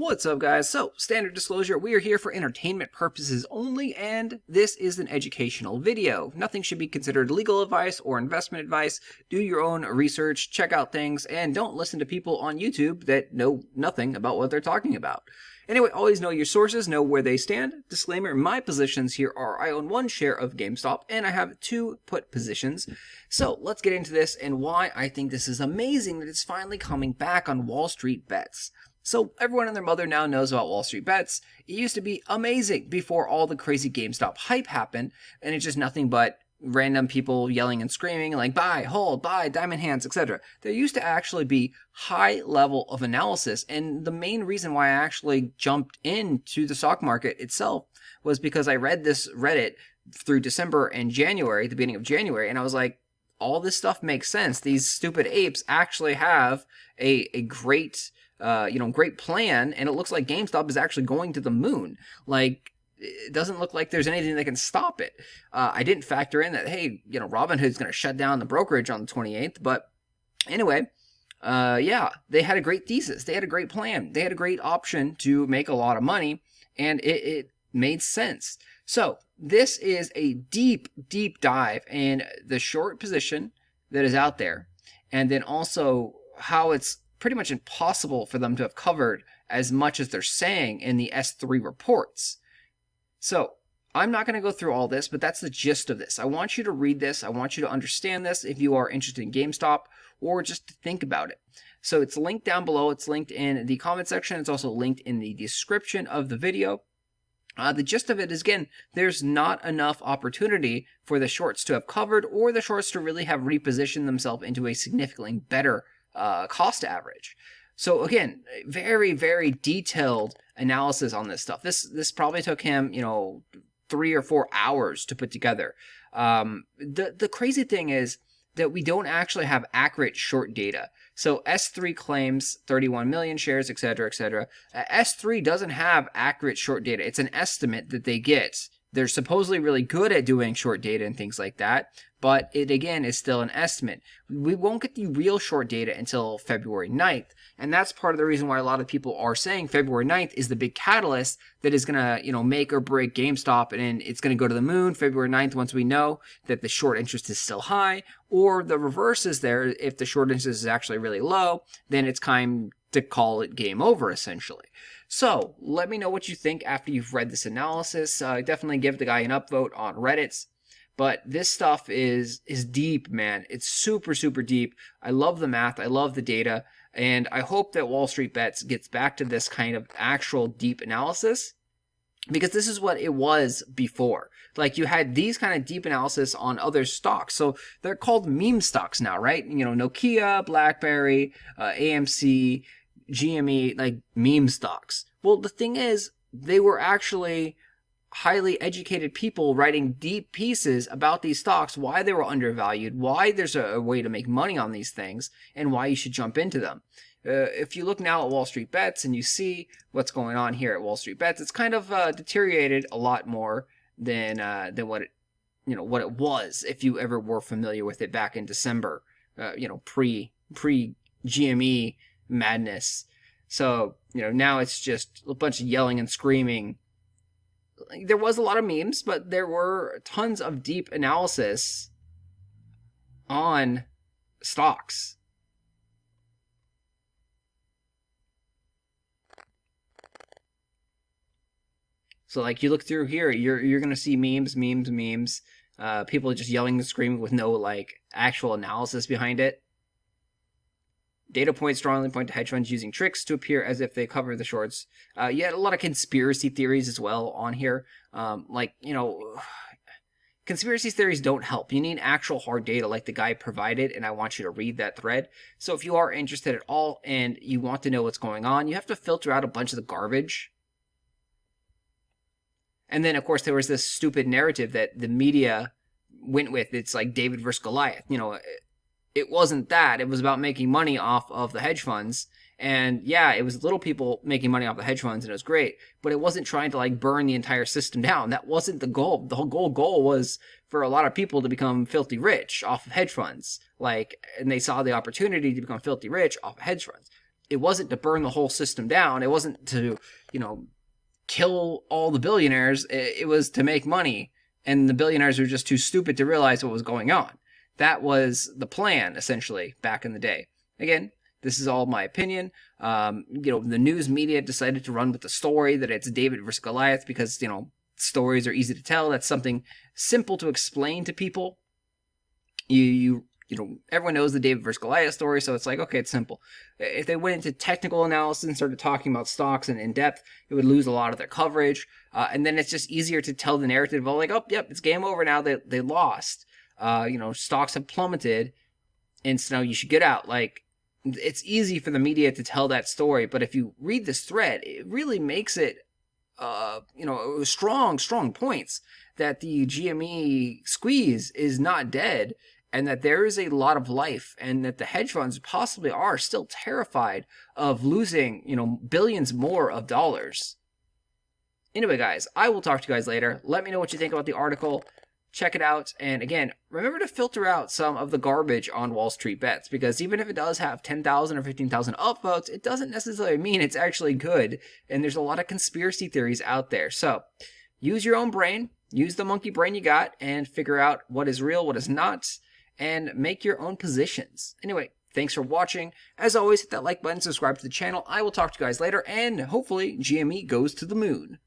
What's up, guys? So, standard disclosure, we are here for entertainment purposes only, and this is an educational video. Nothing should be considered legal advice or investment advice. Do your own research, check out things, and don't listen to people on YouTube that know nothing about what they're talking about. Anyway, always know your sources, know where they stand. Disclaimer, my positions here are I own 1 share of GameStop, and I have 2 put positions. So, let's get into this and why I think this is amazing that it's finally coming back on Wall Street Bets. So everyone and their mother now knows about Wall Street Bets. It used to be amazing before all the crazy GameStop hype happened, and it's just nothing but random people yelling and screaming like buy, hold, buy, diamond hands, etc. There used to actually be high level of analysis, and the main reason why I actually jumped into the stock market itself was because I read this Reddit through December and January, the beginning of January, and I was like, all this stuff makes sense. These stupid apes actually have a great great plan, and it looks like GameStop is actually going to the moon. Like, it doesn't look like there's anything that can stop it. I didn't factor in that, hey, Robinhood's going to shut down the brokerage on the 28th, but anyway, they had a great thesis. They had a great plan. They had a great option to make a lot of money, and it made sense. So, this is a deep, deep dive in the short position that is out there, and then also how it's pretty much impossible for them to have covered as much as they're saying in the S3 reports. So, I'm not going to go through all this, but that's the gist of this. I want you to read this. I want you to understand this if you are interested in GameStop or just to think about it. So, it's linked down below. It's linked in the comment section. It's also linked in the description of the video. The gist of it is, again, there's not enough opportunity for the shorts to have covered or the shorts to really have repositioned themselves into a significantly better cost average. So again, very, very detailed analysis on this stuff. This probably took him, 3 or 4 hours to put together. The crazy thing is that we don't actually have accurate short data. So S3 claims 31 million shares, etc., etc. S3 doesn't have accurate short data. It's an estimate that they get. They're supposedly really good at doing short data and things like that, but it, again, is still an estimate. We won't get the real short data until February 9th, and that's part of the reason why a lot of people are saying February 9th is the big catalyst that is going to, make or break GameStop, and it's going to go to the moon February 9th once we know that the short interest is still high, or the reverse is there. If the short interest is actually really low, then it's time to call it game over, essentially. So, let me know what you think after you've read this analysis. Definitely give the guy an upvote on Reddit. But this stuff is deep, man. It's super, super deep. I love the math. I love the data. And I hope that Wall Street Bets gets back to this kind of actual deep analysis, because this is what it was before. Like, you had these kind of deep analysis on other stocks. So they're called meme stocks now, right? Nokia, BlackBerry, AMC, GME, like meme stocks. Well, the thing is, they were actually highly educated people writing deep pieces about these stocks, why they were undervalued, why there's a way to make money on these things, and why you should jump into them. If you look now at Wall Street Bets and you see what's going on here at Wall Street Bets, it's kind of deteriorated a lot more than what it was if you ever were familiar with it back in December, pre GME madness. So, now it's just a bunch of yelling and screaming. There was a lot of memes, but there were tons of deep analysis on stocks. So, like, you look through here, you're going to see memes. People just yelling and screaming with no, actual analysis behind it. Data points strongly point to hedge funds using tricks to appear as if they cover the shorts. You had a lot of conspiracy theories as well on here. Conspiracy theories don't help. You need actual hard data like the guy provided, and I want you to read that thread. So if you are interested at all and you want to know what's going on, you have to filter out a bunch of the garbage. And then, of course, there was this stupid narrative that the media went with. It's like David versus Goliath. It wasn't that. It was about making money off of the hedge funds. And yeah, it was little people making money off the hedge funds, and it was great. But it wasn't trying to burn the entire system down. That wasn't the goal. The whole goal was for a lot of people to become filthy rich off of hedge funds. And they saw the opportunity to become filthy rich off of hedge funds. it wasn't to burn the whole system down. It wasn't to, you know, kill all the billionaires. It was to make money, and the billionaires were just too stupid to realize what was going on. That was the plan, essentially, back in the day. Again, this is all my opinion. The news media decided to run with the story that it's David versus Goliath because, stories are easy to tell. That's something simple to explain to people. Everyone knows the David versus Goliath story, so it's like, okay, it's simple. If they went into technical analysis and started talking about stocks and in depth, it would lose a lot of their coverage. And then it's just easier to tell the narrative of like, oh, yep, it's game over now. They lost. Stocks have plummeted, and so now you should get out. Like, it's easy for the media to tell that story, but if you read this thread, it really makes it, strong points that the GME squeeze is not dead, and that there is a lot of life, and that the hedge funds possibly are still terrified of losing, billions more of dollars. Anyway, guys, I will talk to you guys later. Let me know what you think about the article. Check it out. And again, remember to filter out some of the garbage on Wall Street Bets, because even if it does have 10,000 or 15,000 upvotes, it doesn't necessarily mean it's actually good. And there's a lot of conspiracy theories out there. So use your own brain, use the monkey brain you got, and figure out what is real, what is not, and make your own positions. Anyway, thanks for watching. As always, hit that like button, subscribe to the channel. I will talk to you guys later, and hopefully GME goes to the moon.